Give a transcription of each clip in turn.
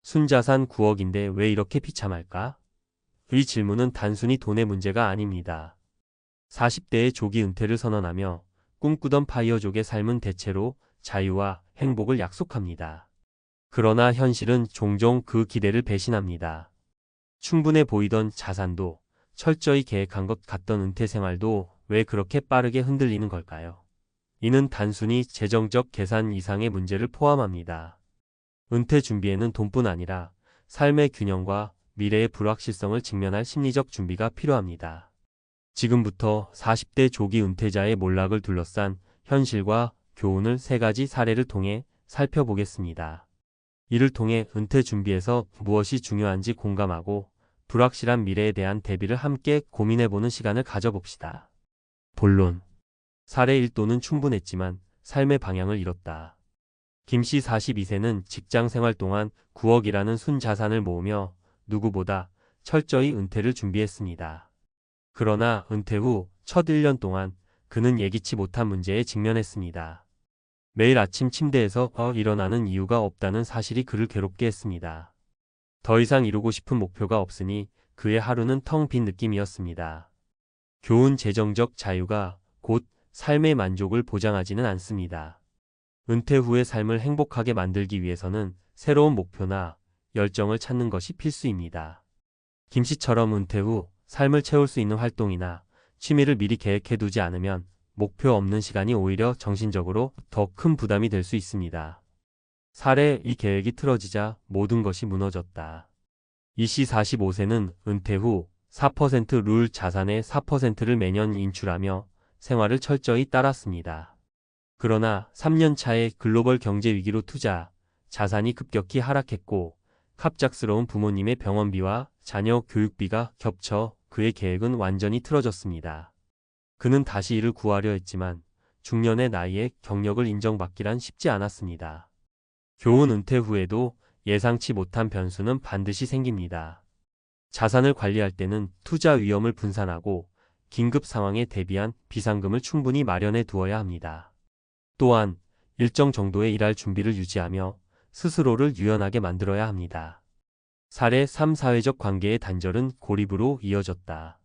순자산 9억인데 왜 이렇게 비참할까? 이 질문은 단순히 돈의 문제가 아닙니다. 40대의 조기 은퇴를 선언하며 꿈꾸던 파이어족의 삶은 대체로 자유와 행복을 약속합니다. 그러나 현실은 종종 그 기대를 배신합니다. 충분해 보이던 자산도, 철저히 계획한 것 같던 은퇴 생활도 왜 그렇게 빠르게 흔들리는 걸까요? 이는 단순히 재정적 계산 이상의 문제를 포함합니다. 은퇴 준비에는 돈뿐 아니라 삶의 균형과 미래의 불확실성을 직면할 심리적 준비가 필요합니다. 지금부터 40대 조기 은퇴자의 몰락을 둘러싼 현실과 교훈을 세 가지 사례를 통해 살펴보겠습니다. 이를 통해 은퇴 준비에서 무엇이 중요한지 공감하고 불확실한 미래에 대한 대비를 함께 고민해보는 시간을 가져봅시다. 본론. 사례 1도는 충분했지만 삶의 방향을 잃었다. 김씨 42세는 직장 생활 동안 9억이라는 순자산을 모으며 누구보다 철저히 은퇴를 준비했습니다. 그러나 은퇴 후 첫 1년 동안 그는 예기치 못한 문제에 직면했습니다. 매일 아침 침대에서 일어나는 이유가 없다는 사실이 그를 괴롭게 했습니다. 더 이상 이루고 싶은 목표가 없으니 그의 하루는 텅 빈 느낌이었습니다. 교훈 재정적 자유가 곧 삶의 만족을 보장하지는 않습니다. 은퇴 후의 삶을 행복하게 만들기 위해서는 새로운 목표나 열정을 찾는 것이 필수입니다. 김씨처럼 은퇴 후 삶을 채울 수 있는 활동이나 취미를 미리 계획해두지 않으면 목표 없는 시간이 오히려 정신적으로 더 큰 부담이 될 수 있습니다. 사례 이 계획이 틀어지자 모든 것이 무너졌다. 이씨 45세는 은퇴 후 4%룰 자산의 4%를 매년 인출하며 생활을 철저히 따랐습니다. 그러나 3년 차에 글로벌 경제 위기로 자산이 급격히 하락했고 갑작스러운 부모님의 병원비와 자녀 교육비가 겹쳐 그의 계획은 완전히 틀어졌습니다. 그는 다시 일을 구하려 했지만 중년의 나이에 경력을 인정받기란 쉽지 않았습니다. 교훈 은퇴 후에도 예상치 못한 변수는 반드시 생깁니다. 자산을 관리할 때는 투자 위험을 분산하고 긴급 상황에 대비한 비상금을 충분히 마련해 두어야 합니다. 또한 일정 정도의 일할 준비를 유지하며 스스로를 유연하게 만들어야 합니다. 사례 3 사회적 관계의 단절은 고립으로 이어졌다.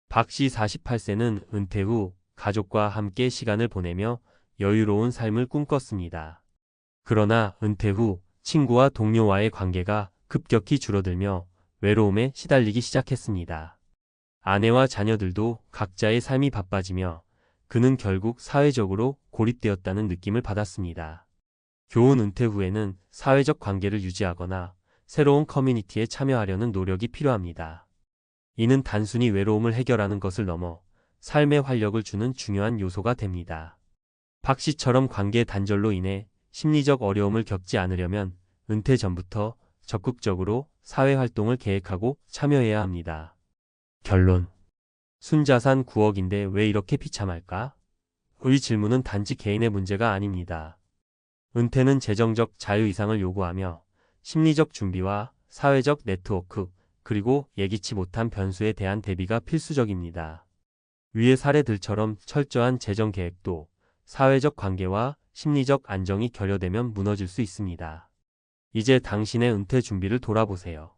박씨 48세는 은퇴 후 가족과 함께 시간을 보내며 여유로운 삶을 꿈꿨습니다. 그러나 은퇴 후 친구와 동료와의 관계가 급격히 줄어들며 외로움에 시달리기 시작했습니다. 아내와 자녀들도 각자의 삶이 바빠지며 그는 결국 사회적으로 고립되었다는 느낌을 받았습니다. 교훈 은퇴 후에는 사회적 관계를 유지하거나 새로운 커뮤니티에 참여하려는 노력이 필요합니다. 이는 단순히 외로움을 해결하는 것을 넘어 삶에 활력을 주는 중요한 요소가 됩니다. 박 씨처럼 관계 단절로 인해 심리적 어려움을 겪지 않으려면 은퇴 전부터 적극적으로 사회활동을 계획하고 참여해야 합니다. 결론. 순자산 9억인데 왜 이렇게 비참할까? 이 질문은 단지 개인의 문제가 아닙니다. 은퇴는 재정적 자유 이상을 요구하며 심리적 준비와 사회적 네트워크, 그리고 예기치 못한 변수에 대한 대비가 필수적입니다. 위의 사례들처럼 철저한 재정 계획도 사회적 관계와 심리적 안정이 결여되면 무너질 수 있습니다. 이제 당신의 은퇴 준비를 돌아보세요.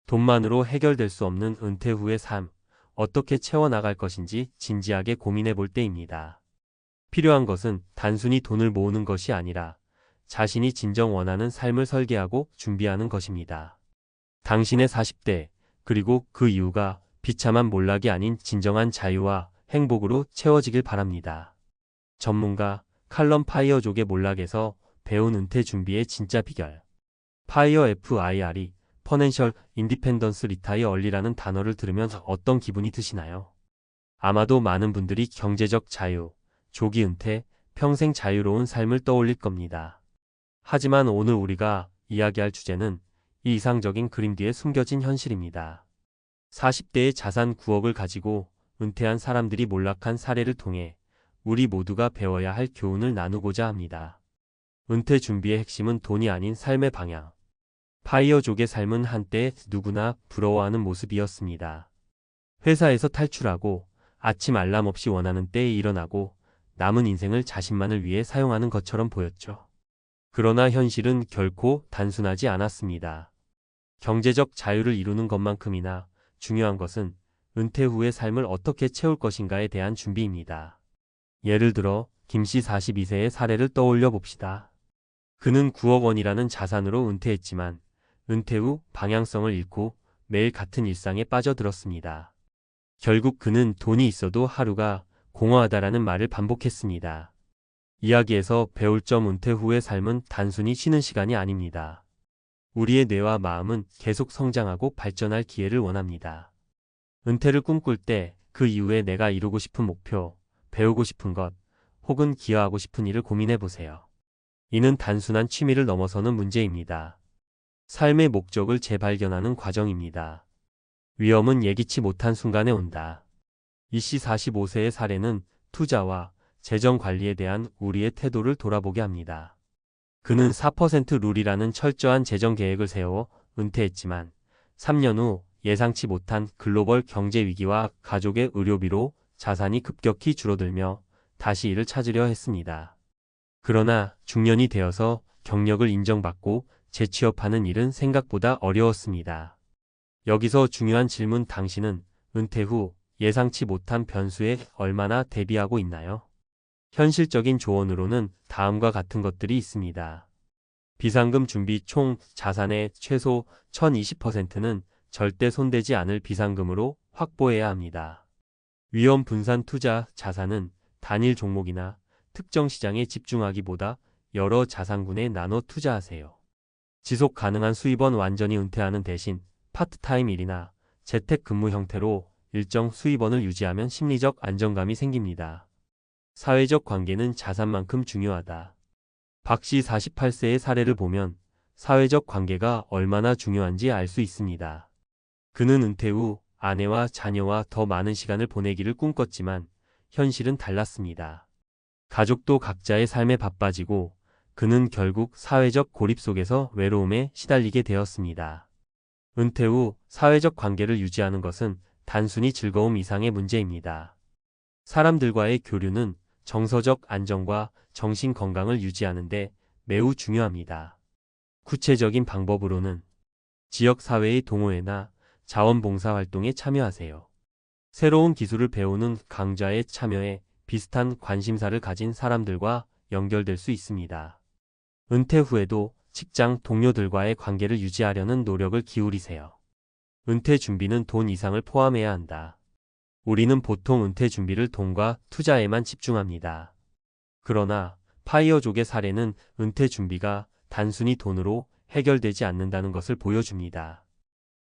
돈만으로 해결될 수 없는 은퇴 후의 삶, 어떻게 채워나갈 것인지 진지하게 고민해 볼 때입니다. 필요한 것은 단순히 돈을 모으는 것이 아니라 자신이 진정 원하는 삶을 설계하고 준비하는 것입니다. 당신의 40대, 그리고 그 이후가 비참한 몰락이 아닌 진정한 자유와 행복으로 채워지길 바랍니다. 전문가 칼럼 파이어족의 몰락에서 배운 은퇴 준비의 진짜 비결. 파이어 FIRE, Financial Independence Retire Early라는 단어를 들으면 어떤 기분이 드시나요? 아마도 많은 분들이 경제적 자유, 조기 은퇴, 평생 자유로운 삶을 떠올릴 겁니다. 하지만 오늘 우리가 이야기할 주제는 이 이상적인 그림 뒤에 숨겨진 현실입니다. 40대의 자산 9억을 가지고 은퇴한 사람들이 몰락한 사례를 통해 우리 모두가 배워야 할 교훈을 나누고자 합니다. 은퇴 준비의 핵심은 돈이 아닌 삶의 방향. 파이어족의 삶은 한때 누구나 부러워하는 모습이었습니다. 회사에서 탈출하고 아침 알람 없이 원하는 때에 일어나고 남은 인생을 자신만을 위해 사용하는 것처럼 보였죠. 그러나 현실은 결코 단순하지 않았습니다. 경제적 자유를 이루는 것만큼이나 중요한 것은 은퇴 후의 삶을 어떻게 채울 것인가에 대한 준비입니다. 예를 들어 김씨 42세의 사례를 떠올려 봅시다. 그는 9억 원이라는 자산으로 은퇴했지만 은퇴 후 방향성을 잃고 매일 같은 일상에 빠져들었습니다. 결국 그는 돈이 있어도 하루가 공허하다라는 말을 반복했습니다. 이야기에서 배울 점 은퇴 후의 삶은 단순히 쉬는 시간이 아닙니다. 우리의 뇌와 마음은 계속 성장하고 발전할 기회를 원합니다. 은퇴를 꿈꿀 때 그 이후에 내가 이루고 싶은 목표, 배우고 싶은 것, 혹은 기여하고 싶은 일을 고민해 보세요. 이는 단순한 취미를 넘어서는 문제입니다. 삶의 목적을 재발견하는 과정입니다. 위험은 예기치 못한 순간에 온다. 이씨 45세의 사례는 투자와 재정 관리에 대한 우리의 태도를 돌아보게 합니다. 그는 4% 룰이라는 철저한 재정 계획을 세워 은퇴했지만 3년 후 예상치 못한 글로벌 경제 위기와 가족의 의료비로 자산이 급격히 줄어들며 다시 일을 찾으려 했습니다. 그러나 중년이 되어서 경력을 인정받고 재취업하는 일은 생각보다 어려웠습니다. 여기서 중요한 질문, 당신은 은퇴 후 예상치 못한 변수에 얼마나 대비하고 있나요? 현실적인 조언으로는 다음과 같은 것들이 있습니다. 비상금 준비, 총 자산의 최소 1020%는 절대 손대지 않을 비상금으로 확보해야 합니다. 위험 분산 투자, 자산은 단일 종목이나 특정 시장에 집중하기보다 여러 자산군에 나눠 투자하세요. 지속 가능한 수입원, 완전히 은퇴하는 대신 파트타임 일이나 재택근무 형태로 일정 수입원을 유지하면 심리적 안정감이 생깁니다. 사회적 관계는 자산만큼 중요하다. 박씨 48세의 사례를 보면 사회적 관계가 얼마나 중요한지 알 수 있습니다. 그는 은퇴 후 아내와 자녀와 더 많은 시간을 보내기를 꿈꿨지만 현실은 달랐습니다. 가족도 각자의 삶에 바빠지고 그는 결국 사회적 고립 속에서 외로움에 시달리게 되었습니다. 은퇴 후 사회적 관계를 유지하는 것은 단순히 즐거움 이상의 문제입니다. 사람들과의 교류는 정서적 안정과 정신 건강을 유지하는 데 매우 중요합니다. 구체적인 방법으로는 지역사회의 동호회나 자원봉사 활동에 참여하세요. 새로운 기술을 배우는 강좌에 참여해 비슷한 관심사를 가진 사람들과 연결될 수 있습니다. 은퇴 후에도 직장 동료들과의 관계를 유지하려는 노력을 기울이세요. 은퇴 준비는 돈 이상을 포함해야 한다. 우리는 보통 은퇴 준비를 돈과 투자에만 집중합니다. 그러나 파이어족의 사례는 은퇴 준비가 단순히 돈으로 해결되지 않는다는 것을 보여줍니다.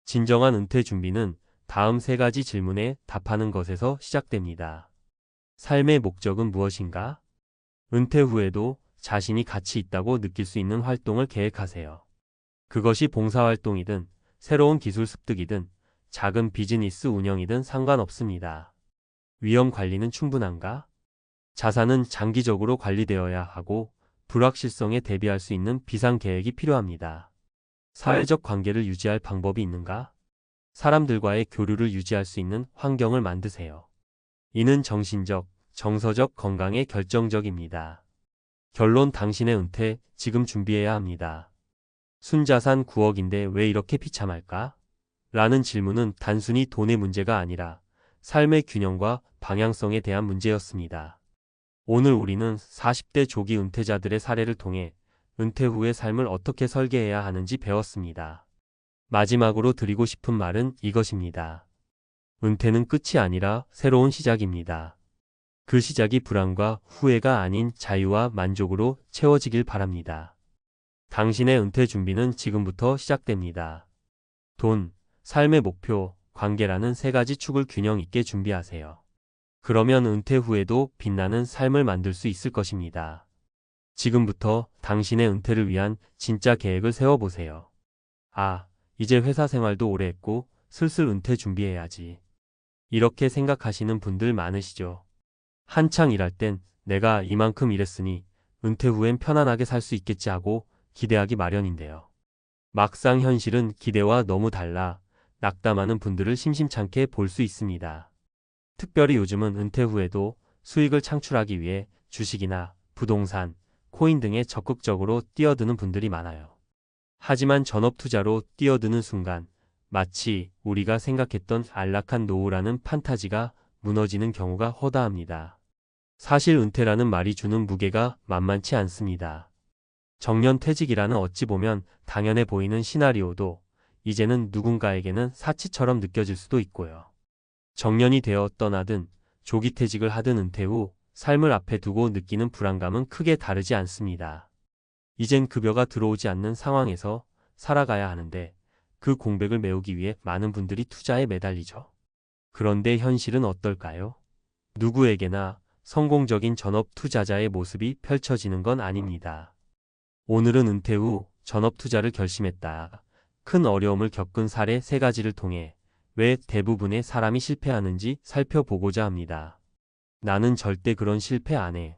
진정한 은퇴 준비는 다음 세 가지 질문에 답하는 것에서 시작됩니다. 삶의 목적은 무엇인가? 은퇴 후에도 자신이 가치 있다고 느낄 수 있는 활동을 계획하세요. 그것이 봉사활동이든 새로운 기술 습득이든 작은 비즈니스 운영이든 상관없습니다. 위험 관리는 충분한가? 자산은 장기적으로 관리되어야 하고 불확실성에 대비할 수 있는 비상 계획이 필요합니다. 사회적 관계를 유지할 방법이 있는가? 사람들과의 교류를 유지할 수 있는 환경을 만드세요. 이는 정신적, 정서적 건강에 결정적입니다. 결론, 당신의 은퇴 지금 준비해야 합니다. 순자산 9억인데 왜 이렇게 비참할까? 라는 질문은 단순히 돈의 문제가 아니라 삶의 균형과 방향성에 대한 문제였습니다. 오늘 우리는 40대 조기 은퇴자들의 사례를 통해 은퇴 후의 삶을 어떻게 설계해야 하는지 배웠습니다. 마지막으로 드리고 싶은 말은 이것입니다. 은퇴는 끝이 아니라 새로운 시작입니다. 그 시작이 불안과 후회가 아닌 자유와 만족으로 채워지길 바랍니다. 당신의 은퇴 준비는 지금부터 시작됩니다. 돈, 삶의 목표, 관계라는 세 가지 축을 균형 있게 준비하세요. 그러면 은퇴 후에도 빛나는 삶을 만들 수 있을 것입니다. 지금부터 당신의 은퇴를 위한 진짜 계획을 세워보세요. 아, 이제 회사 생활도 오래 했고 슬슬 은퇴 준비해야지. 이렇게 생각하시는 분들 많으시죠? 한창 일할 땐 내가 이만큼 일했으니 은퇴 후엔 편안하게 살 수 있겠지 하고 기대하기 마련인데요. 막상 현실은 기대와 너무 달라 낙담하는 분들을 심심찮게 볼 수 있습니다. 특별히 요즘은 은퇴 후에도 수익을 창출하기 위해 주식이나 부동산, 코인 등에 적극적으로 뛰어드는 분들이 많아요. 하지만 전업투자로 뛰어드는 순간 마치 우리가 생각했던 안락한 노후라는 판타지가 무너지는 경우가 허다합니다. 사실 은퇴라는 말이 주는 무게가 만만치 않습니다. 정년퇴직이라는 어찌 보면 당연해 보이는 시나리오도 이제는 누군가에게는 사치처럼 느껴질 수도 있고요. 정년이 되어 떠나든 조기퇴직을 하든 은퇴 후 삶을 앞에 두고 느끼는 불안감은 크게 다르지 않습니다. 이젠 급여가 들어오지 않는 상황에서 살아가야 하는데 그 공백을 메우기 위해 많은 분들이 투자에 매달리죠. 그런데 현실은 어떨까요? 누구에게나 성공적인 전업 투자자의 모습이 펼쳐지는 건 아닙니다. 오늘은 은퇴 후 전업 투자를 결심했다. 큰 어려움을 겪은 사례 3가지를 통해 왜 대부분의 사람이 실패하는지 살펴보고자 합니다. 나는 절대 그런 실패 안 해.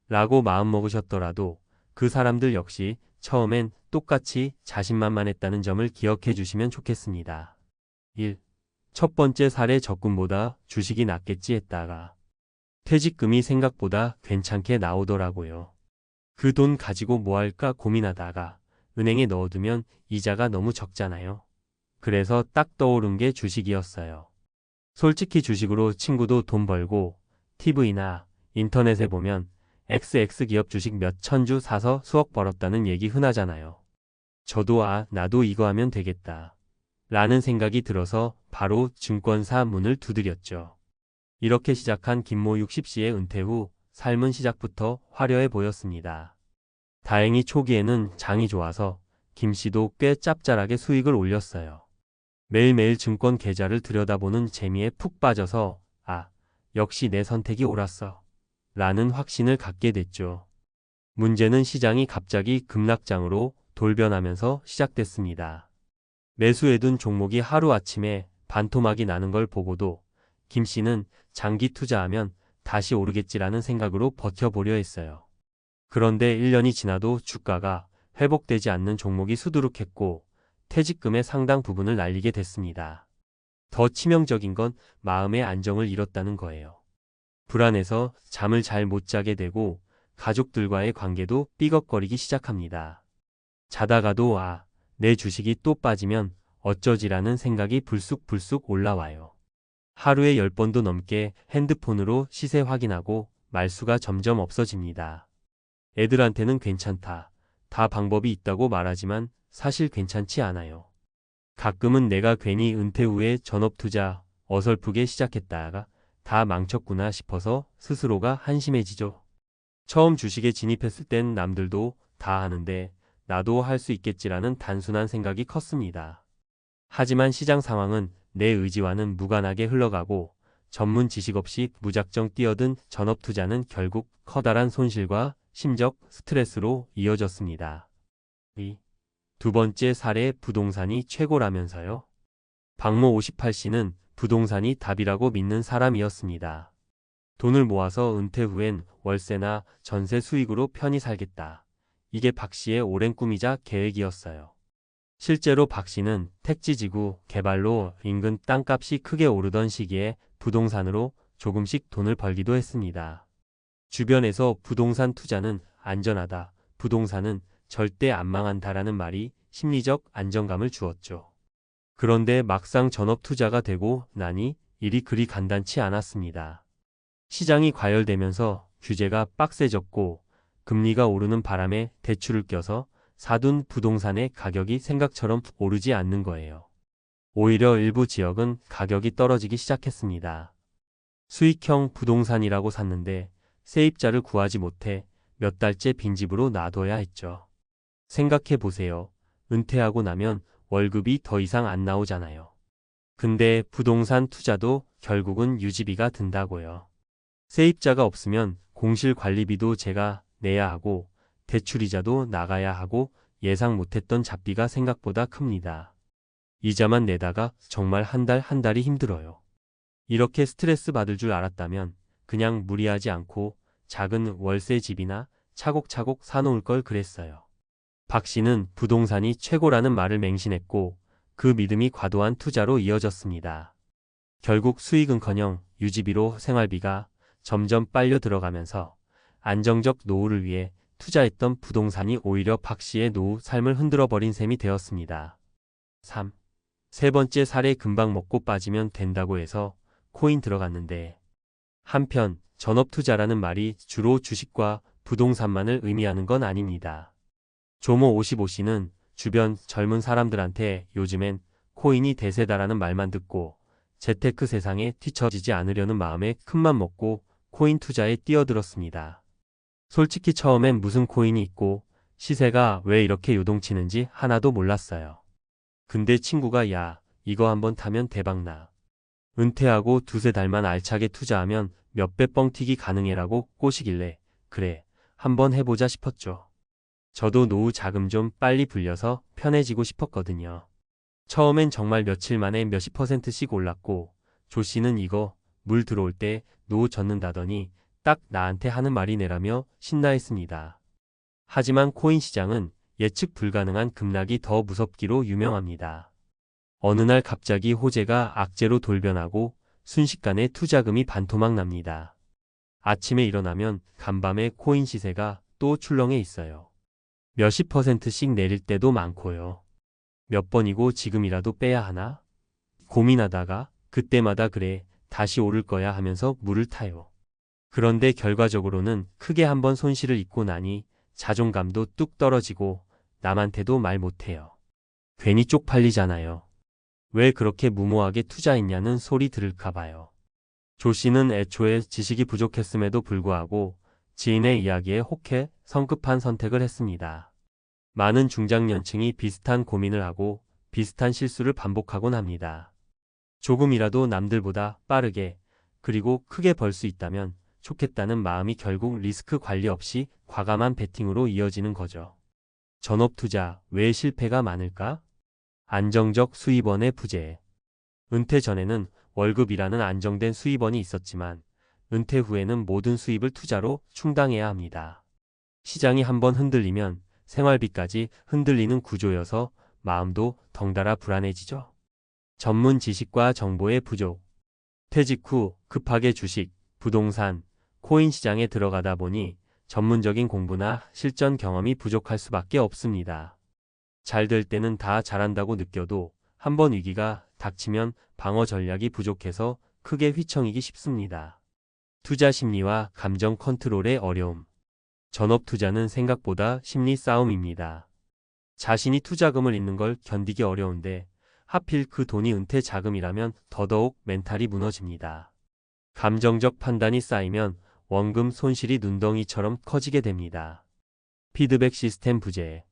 라고 마음먹으셨더라도 그 사람들 역시 처음엔 똑같이 자신만만했다는 점을 기억해 주시면 좋겠습니다. 1. 첫 번째 사례 적금보다 주식이 낫겠지 했다가 퇴직금이 생각보다 괜찮게 나오더라고요. 그 돈 가지고 뭐 할까 고민하다가 은행에 넣어두면 이자가 너무 적잖아요. 그래서 딱 떠오른 게 주식이었어요. 솔직히 주식으로 친구도 돈 벌고 TV나 인터넷에 보면 XX 기업 주식 몇 천 주 사서 수억 벌었다는 얘기 흔하잖아요. 저도 나도 이거 하면 되겠다. 라는 생각이 들어서 바로 증권사 문을 두드렸죠. 이렇게 시작한 김모 60씨의 은퇴 후 삶은 시작부터 화려해 보였습니다. 다행히 초기에는 장이 좋아서 김 씨도 꽤 짭짤하게 수익을 올렸어요. 매일매일 증권 계좌를 들여다보는 재미에 푹 빠져서 역시 내 선택이 옳았어. 라는 확신을 갖게 됐죠. 문제는 시장이 갑자기 급락장으로 돌변하면서 시작됐습니다. 매수해둔 종목이 하루아침에 반토막이 나는 걸 보고도 김 씨는 장기 투자하면 다시 오르겠지라는 생각으로 버텨보려 했어요. 그런데 1년이 지나도 주가가 회복되지 않는 종목이 수두룩했고 퇴직금의 상당 부분을 날리게 됐습니다. 더 치명적인 건 마음의 안정을 잃었다는 거예요. 불안해서 잠을 잘 못 자게 되고 가족들과의 관계도 삐걱거리기 시작합니다. 자다가도 내 주식이 또 빠지면 어쩌지라는 생각이 불쑥불쑥 올라와요. 하루에 10번도 넘게 핸드폰으로 시세 확인하고 말수가 점점 없어집니다. 애들한테는 괜찮다. 다 방법이 있다고 말하지만 사실 괜찮지 않아요. 가끔은 내가 괜히 은퇴 후에 전업투자 어설프게 시작했다가 다 망쳤구나 싶어서 스스로가 한심해지죠. 처음 주식에 진입했을 땐 남들도 다 하는데 나도 할 수 있겠지라는 단순한 생각이 컸습니다. 하지만 시장 상황은 내 의지와는 무관하게 흘러가고 전문 지식 없이 무작정 뛰어든 전업투자는 결국 커다란 손실과 심적 스트레스로 이어졌습니다. 두 번째 사례 부동산이 최고라면서요. 박모 58씨는 부동산이 답이라고 믿는 사람이었습니다. 돈을 모아서 은퇴 후엔 월세나 전세 수익으로 편히 살겠다. 이게 박 씨의 오랜 꿈이자 계획이었어요. 실제로 박 씨는 택지지구 개발로 인근 땅값이 크게 오르던 시기에 부동산으로 조금씩 돈을 벌기도 했습니다. 주변에서 부동산 투자는 안전하다, 부동산은 절대 안 망한다라는 말이 심리적 안정감을 주었죠. 그런데 막상 전업 투자가 되고 나니 일이 그리 간단치 않았습니다. 시장이 과열되면서 규제가 빡세졌고 금리가 오르는 바람에 대출을 껴서 사둔 부동산의 가격이 생각처럼 오르지 않는 거예요. 오히려 일부 지역은 가격이 떨어지기 시작했습니다. 수익형 부동산이라고 샀는데 세입자를 구하지 못해 몇 달째 빈집으로 놔둬야 했죠. 생각해 보세요. 은퇴하고 나면 월급이 더 이상 안 나오잖아요. 근데 부동산 투자도 결국은 유지비가 든다고요. 세입자가 없으면 공실 관리비도 제가 내야 하고 대출이자도 나가야 하고 예상 못했던 잡비가 생각보다 큽니다. 이자만 내다가 정말 한 달 한 달이 힘들어요. 이렇게 스트레스 받을 줄 알았다면 그냥 무리하지 않고 작은 월세 집이나 차곡차곡 사놓을 걸 그랬어요. 박 씨는 부동산이 최고라는 말을 맹신했고 그 믿음이 과도한 투자로 이어졌습니다. 결국 수익은커녕 유지비로 생활비가 점점 빨려 들어가면서 안정적 노후를 위해 투자했던 부동산이 오히려 박 씨의 노후 삶을 흔들어버린 셈이 되었습니다. 3. 세 번째 사례 금방 먹고 빠지면 된다고 해서 코인 들어갔는데 한편 전업투자라는 말이 주로 주식과 부동산만을 의미하는 건 아닙니다. 조모 55씨는 주변 젊은 사람들한테 요즘엔 코인이 대세다라는 말만 듣고 재테크 세상에 뒤처지지 않으려는 마음에 큰맘 먹고 코인 투자에 뛰어들었습니다. 솔직히 처음엔 무슨 코인이 있고 시세가 왜 이렇게 요동치는지 하나도 몰랐어요. 근데 친구가 야, 이거 한번 타면 대박나. 은퇴하고 두세 달만 알차게 투자하면 몇 배 뻥튀기 가능해라고 꼬시길래 그래, 한번 해보자 싶었죠. 저도 노후 자금 좀 빨리 불려서 편해지고 싶었거든요. 처음엔 정말 며칠 만에 몇십 %씩 올랐고 조 씨는 이거 물 들어올 때 노후 젓는다더니 딱 나한테 하는 말이네라며 신나했습니다. 하지만 코인 시장은 예측 불가능한 급락이 더 무섭기로 유명합니다. 어느 날 갑자기 호재가 악재로 돌변하고 순식간에 투자금이 반토막 납니다. 아침에 일어나면 간밤에 코인 시세가 또 출렁해 있어요. 몇십 %씩 내릴 때도 많고요. 몇 번이고 지금이라도 빼야 하나? 고민하다가 그때마다 그래, 다시 오를 거야 하면서 물을 타요. 그런데 결과적으로는 크게 한번 손실을 입고 나니 자존감도 뚝 떨어지고 남한테도 말 못해요. 괜히 쪽팔리잖아요. 왜 그렇게 무모하게 투자했냐는 소리 들을까 봐요. 조 씨는 애초에 지식이 부족했음에도 불구하고 지인의 이야기에 혹해 성급한 선택을 했습니다. 많은 중장년층이 비슷한 고민을 하고 비슷한 실수를 반복하곤 합니다. 조금이라도 남들보다 빠르게 그리고 크게 벌 수 있다면 좋겠다는 마음이 결국 리스크 관리 없이 과감한 베팅으로 이어지는 거죠. 전업투자 왜 실패가 많을까? 안정적 수입원의 부재. 은퇴 전에는 월급이라는 안정된 수입원이 있었지만 은퇴 후에는 모든 수입을 투자로 충당해야 합니다. 시장이 한번 흔들리면 생활비까지 흔들리는 구조여서 마음도 덩달아 불안해지죠. 전문 지식과 정보의 부족. 퇴직 후 급하게 주식, 부동산, 코인 시장에 들어가다 보니 전문적인 공부나 실전 경험이 부족할 수밖에 없습니다. 잘 될 때는 다 잘한다고 느껴도 한번 위기가 닥치면 방어 전략이 부족해서 크게 휘청이기 쉽습니다. 투자 심리와 감정 컨트롤의 어려움. 전업 투자는 생각보다 심리 싸움입니다. 자신이 투자금을 잃는 걸 견디기 어려운데 하필 그 돈이 은퇴 자금이라면 더더욱 멘탈이 무너집니다. 감정적 판단이 쌓이면 원금 손실이 눈덩이처럼 커지게 됩니다. 피드백 시스템 부재.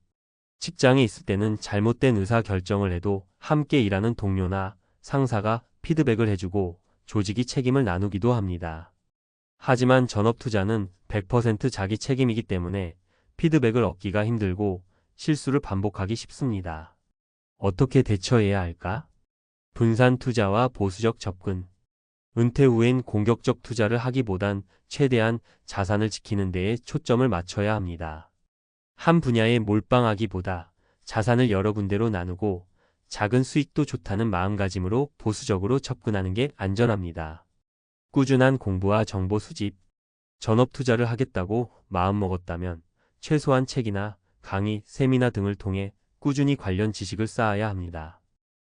직장에 있을 때는 잘못된 의사 결정을 해도 함께 일하는 동료나 상사가 피드백을 해주고 조직이 책임을 나누기도 합니다. 하지만 전업투자는 100% 자기 책임이기 때문에 피드백을 얻기가 힘들고 실수를 반복하기 쉽습니다. 어떻게 대처해야 할까? 분산 투자와 보수적 접근. 은퇴 후엔 공격적 투자를 하기보단 최대한 자산을 지키는 데에 초점을 맞춰야 합니다. 한 분야에 몰빵하기보다 자산을 여러 군데로 나누고 작은 수익도 좋다는 마음가짐으로 보수적으로 접근하는 게 안전합니다. 꾸준한 공부와 정보 수집. 전업 투자를 하겠다고 마음먹었다면 최소한 책이나 강의, 세미나 등을 통해 꾸준히 관련 지식을 쌓아야 합니다.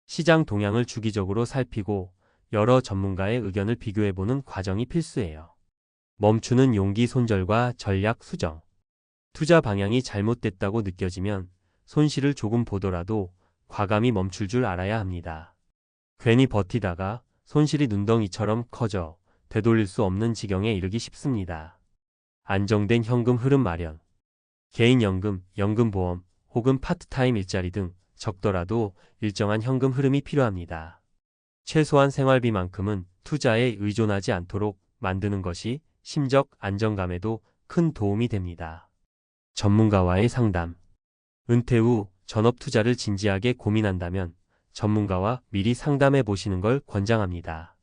시장 동향을 주기적으로 살피고 여러 전문가의 의견을 비교해보는 과정이 필수예요. 멈추는 용기 손절과 전략 수정. 투자 방향이 잘못됐다고 느껴지면 손실을 조금 보더라도 과감히 멈출 줄 알아야 합니다. 괜히 버티다가 손실이 눈덩이처럼 커져 되돌릴 수 없는 지경에 이르기 쉽습니다. 안정된 현금 흐름 마련. 개인연금, 연금보험 혹은 파트타임 일자리 등 적더라도 일정한 현금 흐름이 필요합니다. 최소한 생활비만큼은 투자에 의존하지 않도록 만드는 것이 심적 안정감에도 큰 도움이 됩니다. 전문가와의 상담. 은퇴 후 전업 투자를 진지하게 고민한다면 전문가와 미리 상담해 보시는 걸 권장합니다.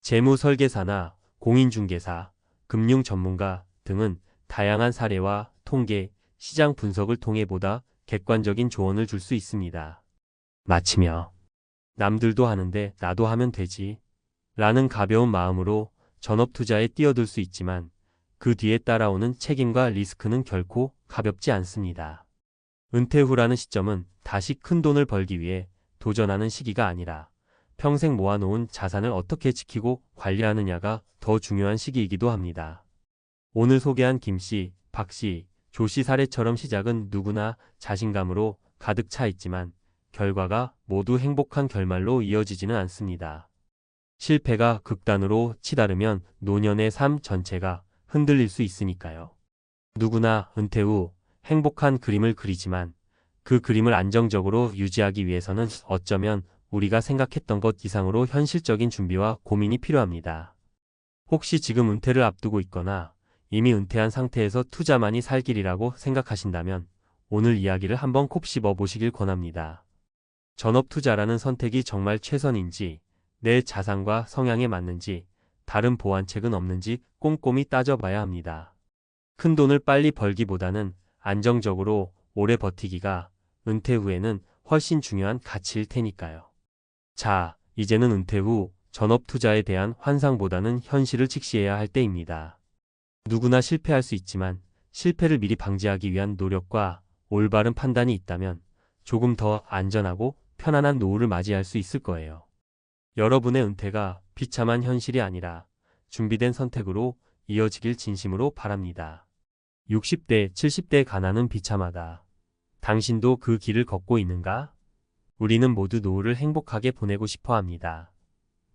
재무 설계사나 공인중개사, 금융 전문가 등은 다양한 사례와 통계, 시장 분석을 통해 보다 객관적인 조언을 줄 수 있습니다. 마치며 남들도 하는데 나도 하면 되지 라는 가벼운 마음으로 전업 투자에 뛰어들 수 있지만 그 뒤에 따라오는 책임과 리스크는 결코 가볍지 않습니다. 은퇴 후라는 시점은 다시 큰 돈을 벌기 위해 도전하는 시기가 아니라 평생 모아놓은 자산을 어떻게 지키고 관리하느냐가 더 중요한 시기이기도 합니다. 오늘 소개한 김 씨, 박 씨, 조 씨 사례처럼 시작은 누구나 자신감으로 가득 차 있지만 결과가 모두 행복한 결말로 이어지지는 않습니다. 실패가 극단으로 치달으면 노년의 삶 전체가 흔들릴 수 있으니까요. 누구나 은퇴 후 행복한 그림을 그리지만 그 그림을 안정적으로 유지하기 위해서는 어쩌면 우리가 생각했던 것 이상으로 현실적인 준비와 고민이 필요합니다. 혹시 지금 은퇴를 앞두고 있거나 이미 은퇴한 상태에서 투자만이 살 길이라고 생각하신다면 오늘 이야기를 한번 콕 씹어 보시길 권합니다. 전업 투자라는 선택이 정말 최선인지, 내 자산과 성향에 맞는지, 다른 보완책은 없는지 꼼꼼히 따져봐야 합니다. 큰 돈을 빨리 벌기보다는 안정적으로 오래 버티기가 은퇴 후에는 훨씬 중요한 가치일 테니까요. 자, 이제는 은퇴 후 전업 투자에 대한 환상보다는 현실을 직시해야 할 때입니다. 누구나 실패할 수 있지만 실패를 미리 방지하기 위한 노력과 올바른 판단이 있다면 조금 더 안전하고 편안한 노후를 맞이할 수 있을 거예요. 여러분의 은퇴가 비참한 현실이 아니라 준비된 선택으로 이어지길 진심으로 바랍니다. 60대, 70대 가난은 비참하다. 당신도 그 길을 걷고 있는가? 우리는 모두 노후를 행복하게 보내고 싶어 합니다.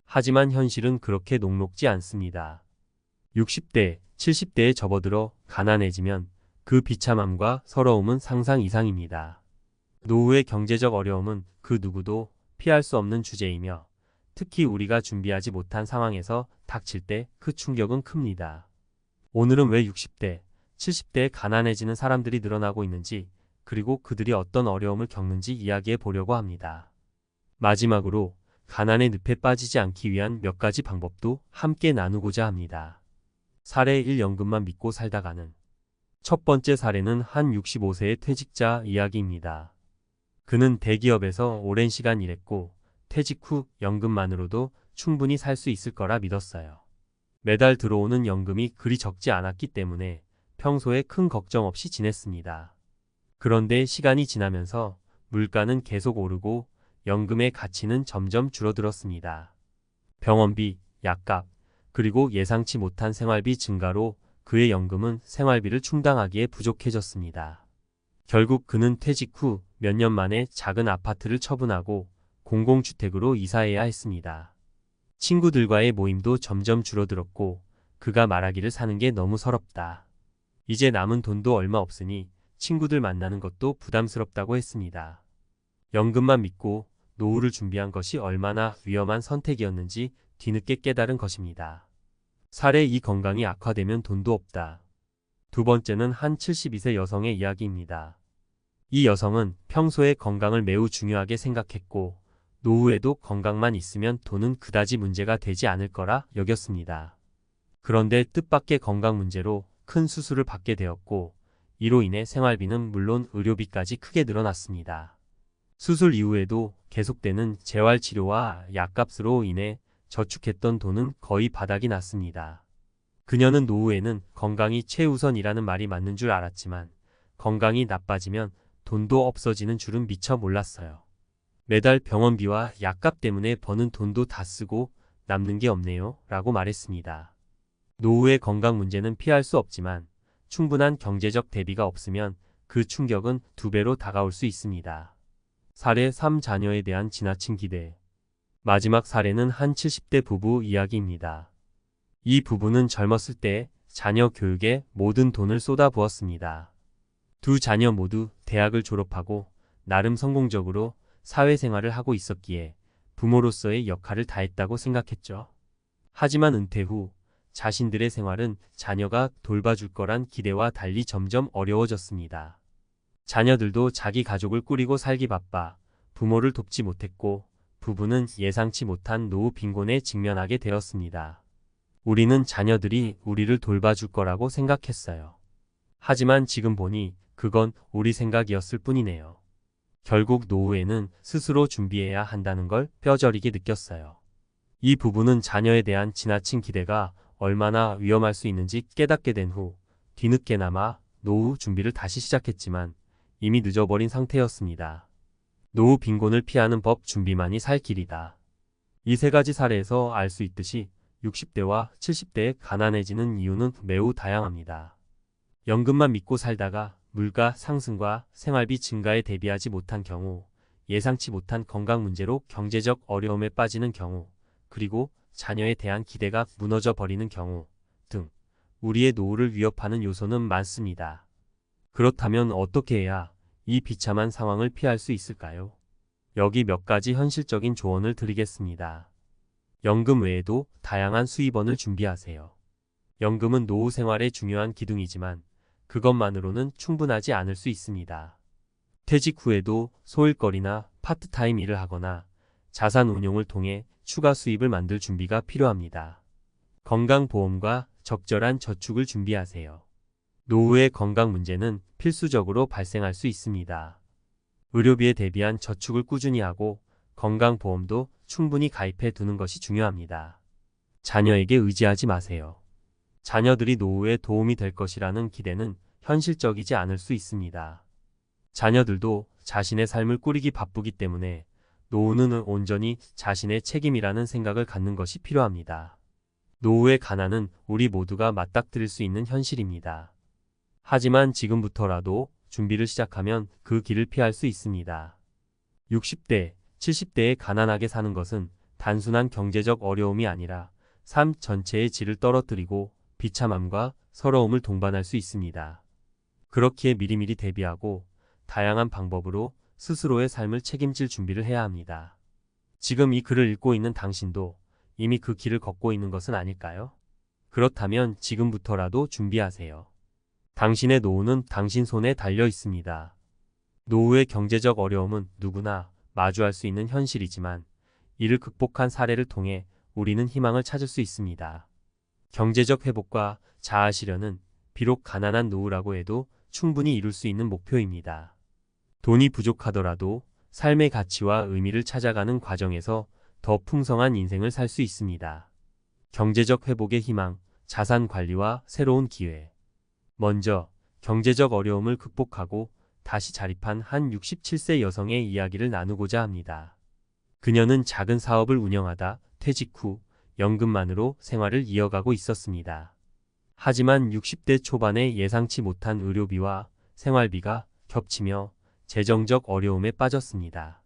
하지만 현실은 그렇게 녹록지 않습니다. 60대, 70대에 접어들어 가난해지면 그 비참함과 서러움은 상상 이상입니다. 노후의 경제적 어려움은 그 누구도 피할 수 없는 주제이며 특히 우리가 준비하지 못한 상황에서 닥칠 때 그 충격은 큽니다. 오늘은 왜 60대, 70대에 가난해지는 사람들이 늘어나고 있는지 그리고 그들이 어떤 어려움을 겪는지 이야기해 보려고 합니다. 마지막으로 가난의 늪에 빠지지 않기 위한 몇 가지 방법도 함께 나누고자 합니다. 사례 1 연금만 믿고 살다가는 첫 번째 사례는 한 65세의 퇴직자 이야기입니다. 그는 대기업에서 오랜 시간 일했고 퇴직 후 연금만으로도 충분히 살 수 있을 거라 믿었어요. 매달 들어오는 연금이 그리 적지 않았기 때문에 평소에 큰 걱정 없이 지냈습니다. 그런데 시간이 지나면서 물가는 계속 오르고 연금의 가치는 점점 줄어들었습니다. 병원비, 약값, 그리고 예상치 못한 생활비 증가로 그의 연금은 생활비를 충당하기에 부족해졌습니다. 결국 그는 퇴직 후 몇 년 만에 작은 아파트를 처분하고 공공주택으로 이사해야 했습니다. 친구들과의 모임도 점점 줄어들었고 그가 말하기를 사는 게 너무 서럽다. 이제 남은 돈도 얼마 없으니 친구들 만나는 것도 부담스럽다고 했습니다. 연금만 믿고 노후를 준비한 것이 얼마나 위험한 선택이었는지 뒤늦게 깨달은 것입니다. 사례 2 건강이 악화되면 돈도 없다. 두 번째는 한 72세 여성의 이야기입니다. 이 여성은 평소에 건강을 매우 중요하게 생각했고 노후에도 건강만 있으면 돈은 그다지 문제가 되지 않을 거라 여겼습니다. 그런데 뜻밖의 건강 문제로 큰 수술을 받게 되었고 이로 인해 생활비는 물론 의료비까지 크게 늘어났습니다. 수술 이후에도 계속되는 재활치료와 약값으로 인해 저축했던 돈은 거의 바닥이 났습니다. 그녀는 노후에는 건강이 최우선이라는 말이 맞는 줄 알았지만 건강이 나빠지면 돈도 없어지는 줄은 미처 몰랐어요. 매달 병원비와 약값 때문에 버는 돈도 다 쓰고 남는 게 없네요 라고 말했습니다. 노후의 건강 문제는 피할 수 없지만 충분한 경제적 대비가 없으면 그 충격은 2배로 다가올 수 있습니다. 사례 3 자녀에 대한 지나친 기대. 마지막 사례는 한 70대 부부 이야기입니다. 이 부부는 젊었을 때 자녀 교육에 모든 돈을 쏟아부었습니다. 두 자녀 모두 대학을 졸업하고 나름 성공적으로 사회생활을 하고 있었기에 부모로서의 역할을 다했다고 생각했죠. 하지만 은퇴 후 자신들의 생활은 자녀가 돌봐줄 거란 기대와 달리 점점 어려워졌습니다. 자녀들도 자기 가족을 꾸리고 살기 바빠 부모를 돕지 못했고 부부는 예상치 못한 노후 빈곤에 직면하게 되었습니다. 우리는 자녀들이 우리를 돌봐줄 거라고 생각했어요. 하지만 지금 보니 그건 우리 생각이었을 뿐이네요. 결국 노후에는 스스로 준비해야 한다는 걸 뼈저리게 느꼈어요. 이 부부는 자녀에 대한 지나친 기대가 얼마나 위험할 수 있는지 깨닫게 된 후 뒤늦게나마 노후 준비를 다시 시작했지만 이미 늦어버린 상태였습니다. 노후 빈곤을 피하는 법 준비만이 살 길이다. 이 세 가지 사례에서 알 수 있듯이 60대와 70대에 가난해지는 이유는 매우 다양합니다. 연금만 믿고 살다가 물가 상승과 생활비 증가에 대비하지 못한 경우, 예상치 못한 건강 문제로 경제적 어려움에 빠지는 경우, 그리고 자녀에 대한 기대가 무너져 버리는 경우 등 우리의 노후를 위협하는 요소는 많습니다. 그렇다면 어떻게 해야 이 비참한 상황을 피할 수 있을까요? 여기 몇 가지 현실적인 조언을 드리겠습니다. 연금 외에도 다양한 수입원을 준비하세요. 연금은 노후 생활의 중요한 기둥이지만 그것만으로는 충분하지 않을 수 있습니다. 퇴직 후에도 소일거리나 파트타임 일을 하거나 자산 운용을 통해 추가 수입을 만들 준비가 필요합니다. 건강보험과 적절한 저축을 준비하세요. 노후의 건강 문제는 필수적으로 발생할 수 있습니다. 의료비에 대비한 저축을 꾸준히 하고 건강보험도 충분히 가입해 두는 것이 중요합니다. 자녀에게 의지하지 마세요. 자녀들이 노후에 도움이 될 것이라는 기대는 현실적이지 않을 수 있습니다. 자녀들도 자신의 삶을 꾸리기 바쁘기 때문에 노후는 온전히 자신의 책임이라는 생각을 갖는 것이 필요합니다. 노후의 가난은 우리 모두가 맞닥뜨릴 수 있는 현실입니다. 하지만 지금부터라도 준비를 시작하면 그 길을 피할 수 있습니다. 60대, 70대에 가난하게 사는 것은 단순한 경제적 어려움이 아니라 삶 전체의 질을 떨어뜨리고 비참함과 서러움을 동반할 수 있습니다. 그렇기에 미리미리 대비하고 다양한 방법으로 스스로의 삶을 책임질 준비를 해야 합니다. 지금 이 글을 읽고 있는 당신도 이미 그 길을 걷고 있는 것은 아닐까요? 그렇다면 지금부터라도 준비하세요. 당신의 노후는 당신 손에 달려 있습니다. 노후의 경제적 어려움은 누구나 마주할 수 있는 현실이지만 이를 극복한 사례를 통해 우리는 희망을 찾을 수 있습니다. 경제적 회복과 자아 실현은 비록 가난한 노후라고 해도 충분히 이룰 수 있는 목표입니다. 돈이 부족하더라도 삶의 가치와 의미를 찾아가는 과정에서 더 풍성한 인생을 살 수 있습니다. 경제적 회복의 희망, 자산 관리와 새로운 기회. 먼저 경제적 어려움을 극복하고 다시 자립한 한 67세 여성의 이야기를 나누고자 합니다. 그녀는 작은 사업을 운영하다 퇴직 후 연금만으로 생활을 이어가고 있었습니다. 하지만 60대 초반에 예상치 못한 의료비와 생활비가 겹치며 재정적 어려움에 빠졌습니다.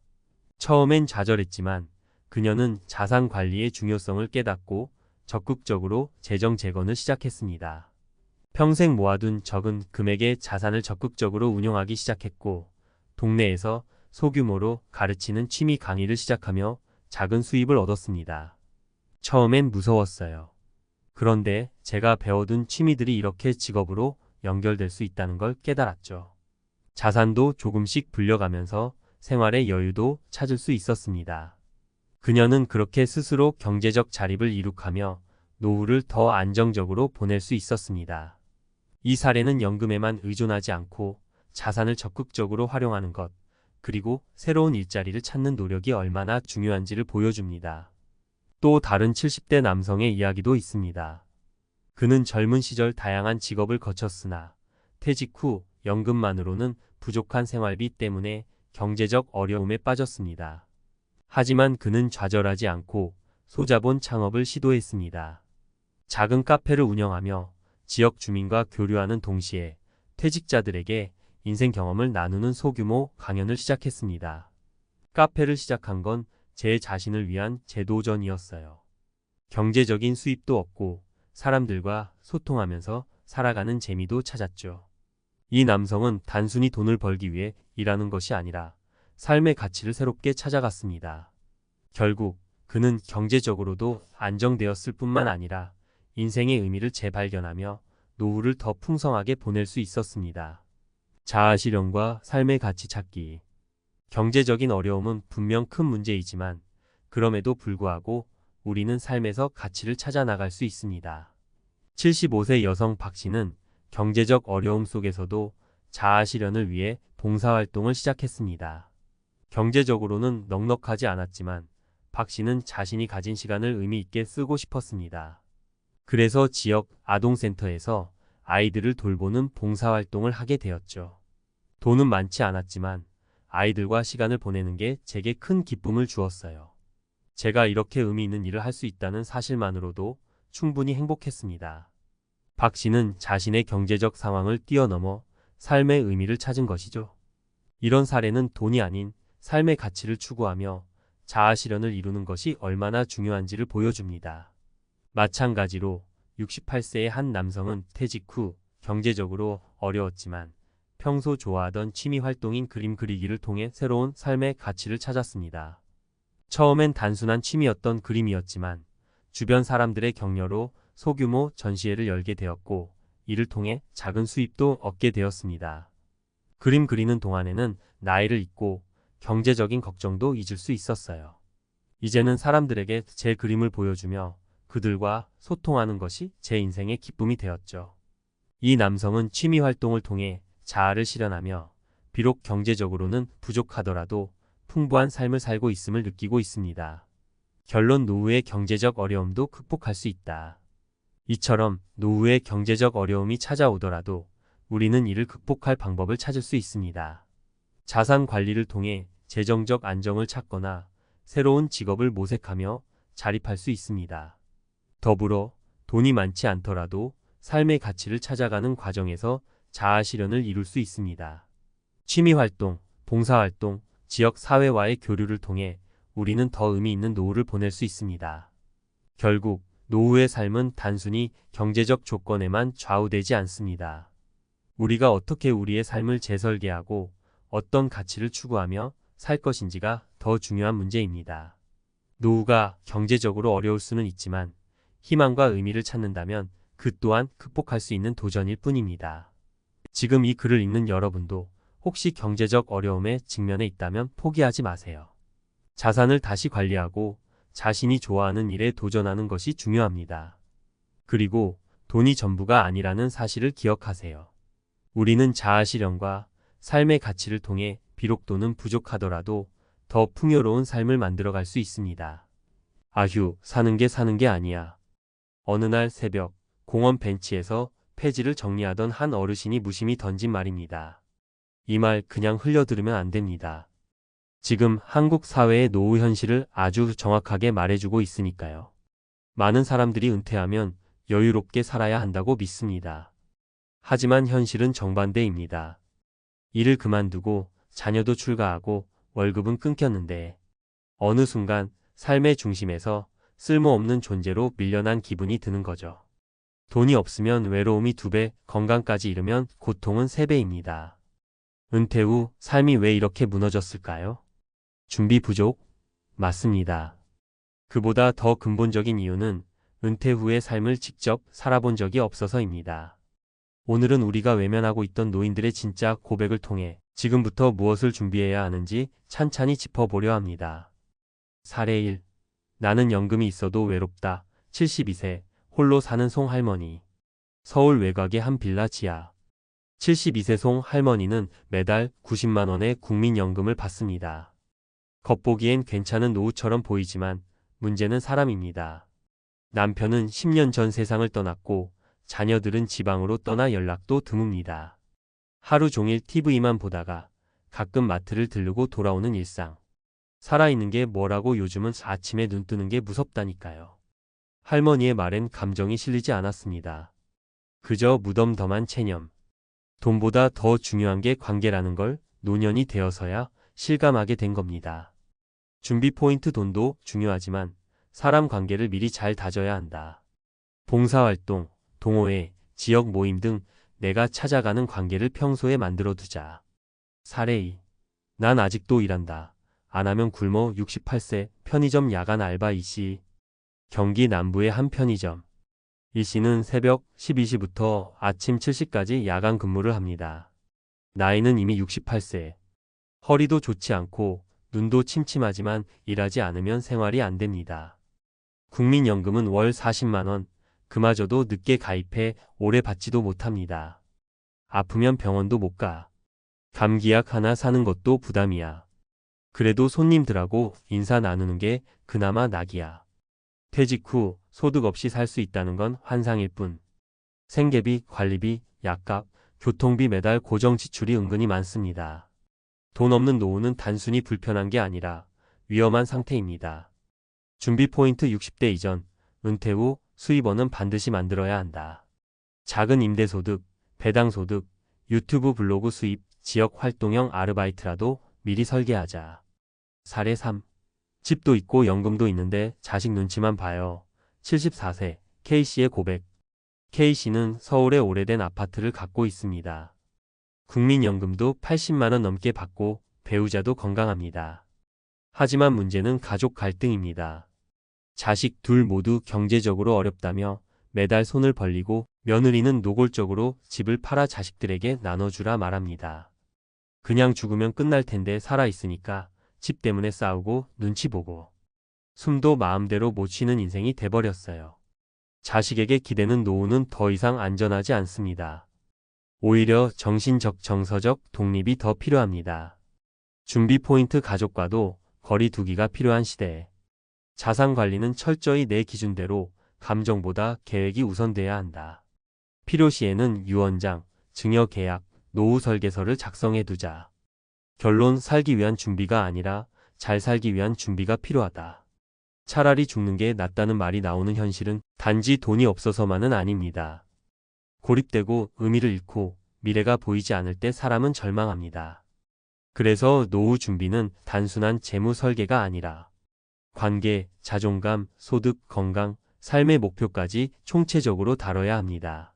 처음엔 좌절했지만 그녀는 자산 관리의 중요성을 깨닫고 적극적으로 재정 재건을 시작했습니다. 평생 모아둔 적은 금액의 자산을 적극적으로 운용하기 시작했고 동네에서 소규모로 가르치는 취미 강의를 시작하며 작은 수입을 얻었습니다. 처음엔 무서웠어요. 그런데 제가 배워둔 취미들이 이렇게 직업으로 연결될 수 있다는 걸 깨달았죠. 자산도 조금씩 불려가면서 생활의 여유도 찾을 수 있었습니다. 그녀는 그렇게 스스로 경제적 자립을 이룩하며 노후를 더 안정적으로 보낼 수 있었습니다. 이 사례는 연금에만 의존하지 않고 자산을 적극적으로 활용하는 것, 그리고 새로운 일자리를 찾는 노력이 얼마나 중요한지를 보여줍니다. 또 다른 70대 남성의 이야기도 있습니다. 그는 젊은 시절 다양한 직업을 거쳤으나 퇴직 후 연금만으로는 부족한 생활비 때문에 경제적 어려움에 빠졌습니다. 하지만 그는 좌절하지 않고 소자본 창업을 시도했습니다. 작은 카페를 운영하며 지역 주민과 교류하는 동시에 퇴직자들에게 인생 경험을 나누는 소규모 강연을 시작했습니다. 카페를 시작한 건 제 자신을 위한 재도전이었어요. 경제적인 수입도 얻고 사람들과 소통하면서 살아가는 재미도 찾았죠. 이 남성은 단순히 돈을 벌기 위해 일하는 것이 아니라 삶의 가치를 새롭게 찾아갔습니다. 결국 그는 경제적으로도 안정되었을 뿐만 아니라 인생의 의미를 재발견하며 노후를 더 풍성하게 보낼 수 있었습니다. 자아 실현과 삶의 가치 찾기. 경제적인 어려움은 분명 큰 문제이지만 그럼에도 불구하고 우리는 삶에서 가치를 찾아 나갈 수 있습니다. 75세 여성 박 씨는 경제적 어려움 속에서도 자아 실현을 위해 봉사활동을 시작했습니다. 경제적으로는 넉넉하지 않았지만 박 씨는 자신이 가진 시간을 의미 있게 쓰고 싶었습니다. 그래서 지역 아동센터에서 아이들을 돌보는 봉사활동을 하게 되었죠. 돈은 많지 않았지만 아이들과 시간을 보내는 게 제게 큰 기쁨을 주었어요. 제가 이렇게 의미 있는 일을 할 수 있다는 사실만으로도 충분히 행복했습니다. 박 씨는 자신의 경제적 상황을 뛰어넘어 삶의 의미를 찾은 것이죠. 이런 사례는 돈이 아닌 삶의 가치를 추구하며 자아 실현을 이루는 것이 얼마나 중요한지를 보여줍니다. 마찬가지로 68세의 한 남성은 퇴직 후 경제적으로 어려웠지만 평소 좋아하던 취미 활동인 그림 그리기를 통해 새로운 삶의 가치를 찾았습니다. 처음엔 단순한 취미였던 그림이었지만 주변 사람들의 격려로 소규모 전시회를 열게 되었고 이를 통해 작은 수입도 얻게 되었습니다. 그림 그리는 동안에는 나이를 잊고 경제적인 걱정도 잊을 수 있었어요. 이제는 사람들에게 제 그림을 보여주며 그들과 소통하는 것이 제 인생의 기쁨이 되었죠. 이 남성은 취미 활동을 통해 자아를 실현하며 비록 경제적으로는 부족하더라도 풍부한 삶을 살고 있음을 느끼고 있습니다. 결론 노후의 경제적 어려움도 극복할 수 있다. 이처럼 노후의 경제적 어려움이 찾아오더라도 우리는 이를 극복할 방법을 찾을 수 있습니다. 자산 관리를 통해 재정적 안정을 찾거나 새로운 직업을 모색하며 자립할 수 있습니다. 더불어 돈이 많지 않더라도 삶의 가치를 찾아가는 과정에서 자아 실현을 이룰 수 있습니다. 취미활동, 봉사활동, 지역 사회와의 교류를 통해 우리는 더 의미 있는 노후를 보낼 수 있습니다. 결국 노후의 삶은 단순히 경제적 조건에만 좌우되지 않습니다. 우리가 어떻게 우리의 삶을 재설계하고 어떤 가치를 추구하며 살 것인지가 더 중요한 문제입니다. 노후가 경제적으로 어려울 수는 있지만 희망과 의미를 찾는다면 그 또한 극복할 수 있는 도전일 뿐입니다. 지금 이 글을 읽는 여러분도 혹시 경제적 어려움에 직면해 있다면 포기하지 마세요. 자산을 다시 관리하고 자신이 좋아하는 일에 도전하는 것이 중요합니다. 그리고 돈이 전부가 아니라는 사실을 기억하세요. 우리는 자아 실현과 삶의 가치를 통해 비록 돈은 부족하더라도 더 풍요로운 삶을 만들어갈 수 있습니다. 아휴, 사는 게 아니야. 어느 날 새벽 공원 벤치에서 폐지를 정리하던 한 어르신이 무심히 던진 말입니다. 이 말 그냥 흘려들으면 안 됩니다. 지금 한국 사회의 노후 현실을 아주 정확하게 말해주고 있으니까요. 많은 사람들이 은퇴하면 여유롭게 살아야 한다고 믿습니다. 하지만 현실은 정반대입니다. 일을 그만두고 자녀도 출가하고 월급은 끊겼는데 어느 순간 삶의 중심에서 쓸모없는 존재로 밀려난 기분이 드는 거죠. 돈이 없으면 외로움이 2배, 건강까지 잃으면 고통은 3배입니다. 은퇴 후 삶이 왜 이렇게 무너졌을까요? 준비 부족? 맞습니다. 그보다 더 근본적인 이유는 은퇴 후의 삶을 직접 살아본 적이 없어서입니다. 오늘은 우리가 외면하고 있던 노인들의 진짜 고백을 통해 지금부터 무엇을 준비해야 하는지 찬찬히 짚어보려 합니다. 사례 1. 나는 연금이 있어도 외롭다. 72세, 홀로 사는 송할머니. 서울 외곽의 한 빌라 지하. 72세 송할머니는 매달 90만 원의 국민연금을 받습니다. 겉보기엔 괜찮은 노후처럼 보이지만 문제는 사람입니다. 남편은 10년 전 세상을 떠났고 자녀들은 지방으로 떠나 연락도 드뭅니다. 하루 종일 TV만 보다가 가끔 마트를 들르고 돌아오는 일상. 살아있는 게 뭐라고 요즘은 아침에 눈 뜨는 게 무섭다니까요. 할머니의 말엔 감정이 실리지 않았습니다. 그저 무덤덤한 체념. 돈보다 더 중요한 게 관계라는 걸 노년이 되어서야 실감하게 된 겁니다. 준비 포인트 돈도 중요하지만 사람 관계를 미리 잘 다져야 한다. 봉사활동, 동호회, 지역 모임 등 내가 찾아가는 관계를 평소에 만들어두자. 사례 2. 난 아직도 일한다. 안 하면 굶어. 68세 편의점 야간 알바 이씨. 경기 남부의 한 편의점. 이씨는 새벽 12시부터 아침 7시까지 야간 근무를 합니다. 나이는 이미 68세. 허리도 좋지 않고 눈도 침침하지만 일하지 않으면 생활이 안 됩니다. 국민연금은 월 40만 원, 그마저도 늦게 가입해 오래 받지도 못합니다. 아프면 병원도 못 가. 감기약 하나 사는 것도 부담이야. 그래도 손님들하고 인사 나누는 게 그나마 낙이야. 퇴직 후 소득 없이 살 수 있다는 건 환상일 뿐. 생계비, 관리비, 약값, 교통비 매달 고정 지출이 은근히 많습니다. 돈 없는 노후는 단순히 불편한 게 아니라 위험한 상태입니다. 준비 포인트 60대 이전, 은퇴 후 수입원은 반드시 만들어야 한다. 작은 임대소득, 배당소득, 유튜브 블로그 수입, 지역 활동형 아르바이트라도 미리 설계하자. 사례 3. 집도 있고 연금도 있는데 자식 눈치만 봐요. 74세, K씨의 고백. K씨는 서울에 오래된 아파트를 갖고 있습니다. 국민연금도 80만원 넘게 받고 배우자도 건강합니다. 하지만 문제는 가족 갈등입니다. 자식 둘 모두 경제적으로 어렵다며 매달 손을 벌리고 며느리는 노골적으로 집을 팔아 자식들에게 나눠주라 말합니다. 그냥 죽으면 끝날 텐데 살아있으니까 집 때문에 싸우고 눈치 보고 숨도 마음대로 못 쉬는 인생이 돼버렸어요. 자식에게 기대는 노후는 더 이상 안전하지 않습니다. 오히려 정신적, 정서적 독립이 더 필요합니다. 준비 포인트 가족과도 거리 두기가 필요한 시대에 자산 관리는 철저히 내 기준대로 감정보다 계획이 우선돼야 한다. 필요시에는 유언장, 증여계약, 노후 설계서를 작성해 두자. 결론, 살기 위한 준비가 아니라 잘 살기 위한 준비가 필요하다. 차라리 죽는 게 낫다는 말이 나오는 현실은 단지 돈이 없어서만은 아닙니다. 고립되고 의미를 잃고 미래가 보이지 않을 때 사람은 절망합니다. 그래서 노후 준비는 단순한 재무 설계가 아니라 관계, 자존감, 소득, 건강, 삶의 목표까지 총체적으로 다뤄야 합니다.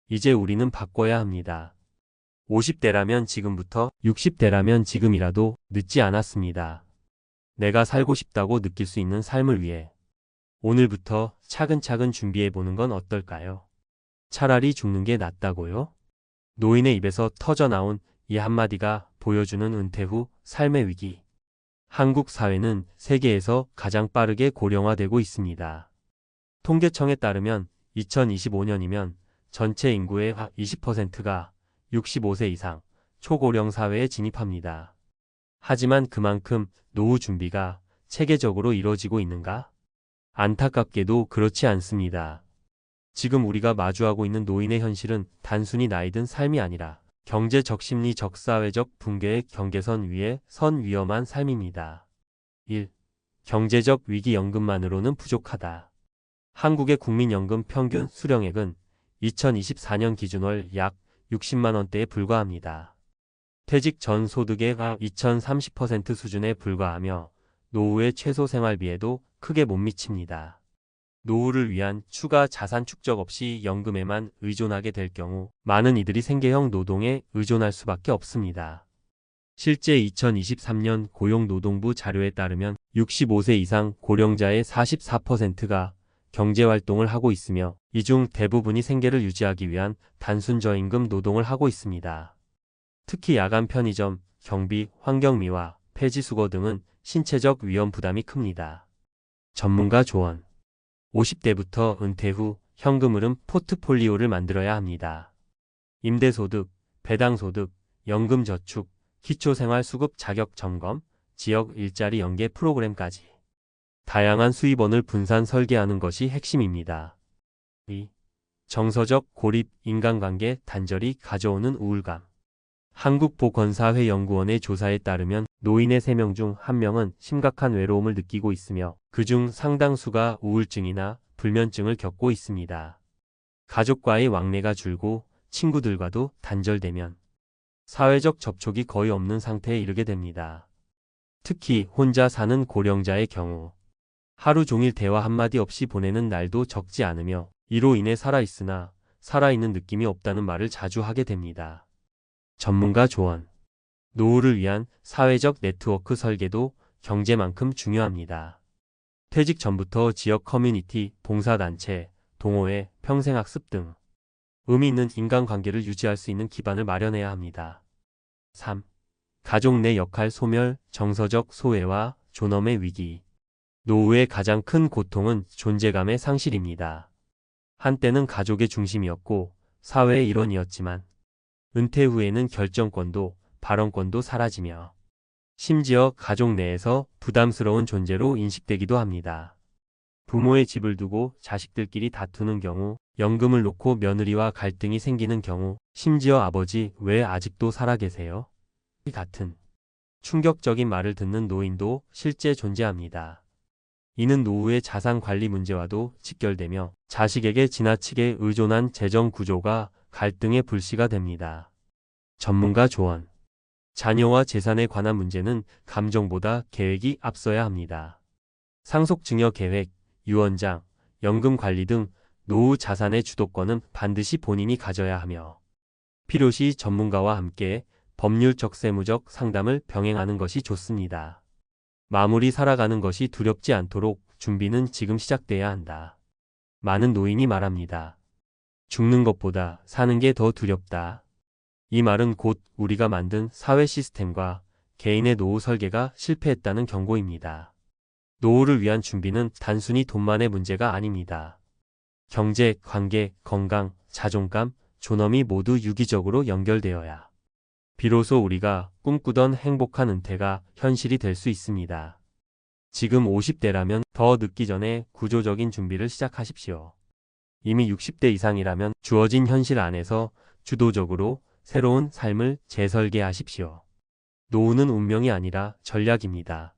이제 우리는 바꿔야 합니다. 50대라면 지금부터, 60대라면 지금이라도 늦지 않았습니다. 내가 살고 싶다고 느낄 수 있는 삶을 위해 오늘부터 차근차근 준비해보는 건 어떨까요? 차라리 죽는 게 낫다고요? 노인의 입에서 터져나온 이 한마디가 보여주는 은퇴 후 삶의 위기. 한국 사회는 세계에서 가장 빠르게 고령화되고 있습니다. 통계청에 따르면 2025년이면 전체 인구의 20%가 65세 이상 초고령 사회에 진입합니다. 하지만 그만큼 노후 준비가 체계적으로 이루어지고 있는가? 안타깝게도 그렇지 않습니다. 지금 우리가 마주하고 있는 노인의 현실은 단순히 나이든 삶이 아니라 경제적, 심리적, 사회적 붕괴의 경계선 위에 선 위험한 삶입니다. 1. 경제적 위기 연금만으로는 부족하다. 한국의 국민연금 평균 수령액은 2024년 기준 월 약 60만 원대에 불과합니다. 퇴직 전 소득의 2030% 수준에 불과하며 노후의 최소 생활비에도 크게 못 미칩니다. 노후를 위한 추가 자산 축적 없이 연금에만 의존하게 될 경우 많은 이들이 생계형 노동에 의존할 수밖에 없습니다. 실제 2023년 고용노동부 자료에 따르면 65세 이상 고령자의 44%가 경제활동을 하고 있으며 이 중 대부분이 생계를 유지하기 위한 단순 저임금 노동을 하고 있습니다. 특히 야간 편의점, 경비, 환경미화, 폐지수거 등은 신체적 위험 부담이 큽니다. 전문가 조언. 50대부터 은퇴 후 현금 흐름 포트폴리오를 만들어야 합니다. 임대소득, 배당소득, 연금저축, 기초생활수급 자격 점검, 지역 일자리 연계 프로그램까지 다양한 수입원을 분산 설계하는 것이 핵심입니다. 2. 정서적 고립, 인간관계 단절이 가져오는 우울감. 한국보건사회연구원의 조사에 따르면 노인의 3명 중 1명은 심각한 외로움을 느끼고 있으며 그중 상당수가 우울증이나 불면증을 겪고 있습니다. 가족과의 왕래가 줄고 친구들과도 단절되면 사회적 접촉이 거의 없는 상태에 이르게 됩니다. 특히 혼자 사는 고령자의 경우 하루 종일 대화 한마디 없이 보내는 날도 적지 않으며 이로 인해 살아있으나 살아있는 느낌이 없다는 말을 자주 하게 됩니다. 전문가 조언. 노후를 위한 사회적 네트워크 설계도 경제만큼 중요합니다. 퇴직 전부터 지역 커뮤니티, 봉사단체, 동호회, 평생학습 등 의미 있는 인간관계를 유지할 수 있는 기반을 마련해야 합니다. 3. 가족 내 역할 소멸, 정서적 소외와 존엄의 위기. 노후의 가장 큰 고통은 존재감의 상실입니다. 한때는 가족의 중심이었고 사회의 일원이었지만 은퇴 후에는 결정권도 발언권도 사라지며 심지어 가족 내에서 부담스러운 존재로 인식되기도 합니다. 부모의 집을 두고 자식들끼리 다투는 경우, 연금을 놓고 며느리와 갈등이 생기는 경우, 심지어 아버지 왜 아직도 살아 계세요? 같은 충격적인 말을 듣는 노인도 실제 존재합니다. 이는 노후의 자산 관리 문제와도 직결되며 자식에게 지나치게 의존한 재정 구조가 갈등의 불씨가 됩니다. 전문가 조언. 자녀와 재산에 관한 문제는 감정보다 계획이 앞서야 합니다. 상속증여 계획, 유언장, 연금 관리 등 노후 자산의 주도권은 반드시 본인이 가져야 하며 필요시 전문가와 함께 법률적 세무적 상담을 병행하는 것이 좋습니다. 마무리 살아가는 것이 두렵지 않도록 준비는 지금 시작돼야 한다. 많은 노인이 말합니다. 죽는 것보다 사는 게 더 두렵다. 이 말은 곧 우리가 만든 사회 시스템과 개인의 노후 설계가 실패했다는 경고입니다. 노후를 위한 준비는 단순히 돈만의 문제가 아닙니다. 경제, 관계, 건강, 자존감, 존엄이 모두 유기적으로 연결되어야 비로소 우리가 꿈꾸던 행복한 은퇴가 현실이 될 수 있습니다. 지금 50대라면 더 늦기 전에 구조적인 준비를 시작하십시오. 이미 60대 이상이라면 주어진 현실 안에서 주도적으로 새로운 삶을 재설계하십시오. 노후는 운명이 아니라 전략입니다.